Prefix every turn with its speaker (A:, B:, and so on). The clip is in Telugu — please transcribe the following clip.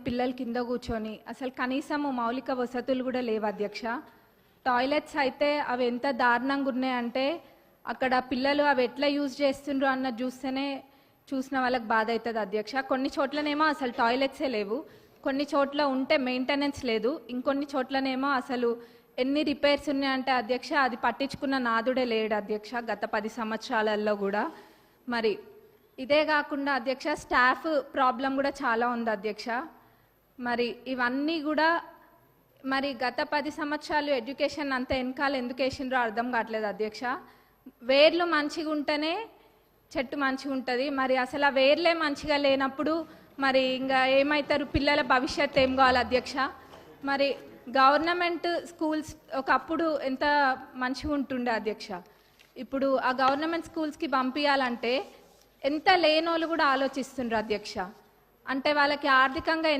A: పిల్లలు కింద కూర్చొని అసలు కనీసం మౌలిక వసతులు కూడా లేవు అధ్యక్ష. టాయిలెట్స్ అయితే అవి ఎంత దారుణంగా ఉన్నాయంటే అక్కడ పిల్లలు అవి ఎట్లా యూజ్ చేస్తుండ్రు అన్న చూస్తేనే చూసిన వాళ్ళకి బాధ అవుతుంది అధ్యక్ష. కొన్ని చోట్లనేమో అసలు టాయిలెట్సే లేవు, కొన్ని చోట్ల ఉంటే మెయింటెనెన్స్ లేదు, ఇంకొన్ని చోట్లనేమో అసలు ఎన్ని రిపేర్స్ ఉన్నాయంటే అధ్యక్ష అది పట్టించుకున్న నాదుడే లేడు అధ్యక్ష గత 10 సంవత్సరాలలో కూడా. మరి ఇదే కాకుండా అధ్యక్ష స్టాఫ్ ప్రాబ్లం కూడా చాలా ఉంది అధ్యక్ష. మరి ఇవన్నీ కూడా మరి గత 10 సంవత్సరాలు ఎడ్యుకేషన్ అంతా వెనకాల ఎందుకు వేసిండ్రో అర్థం కావట్లేదు అధ్యక్ష. వేర్లు మంచిగా ఉంటేనే చెట్టు మంచిగా ఉంటుంది, మరి అసలు ఆ వేర్లే మంచిగా లేనప్పుడు మరి ఇంకా ఏమవుతారు, పిల్లల భవిష్యత్తు ఏం కావాలి అధ్యక్ష. మరి గవర్నమెంట్ స్కూల్స్ ఒకప్పుడు ఎంత మంచిగా ఉంటుండే అధ్యక్ష, ఇప్పుడు ఆ గవర్నమెంట్ స్కూల్స్కి పంపించాలంటే ఎంత లేనోళ్ళు కూడా ఆలోచిస్తుండ్రు అధ్యక్ష. అంటే వాళ్ళకి ఆర్థికంగా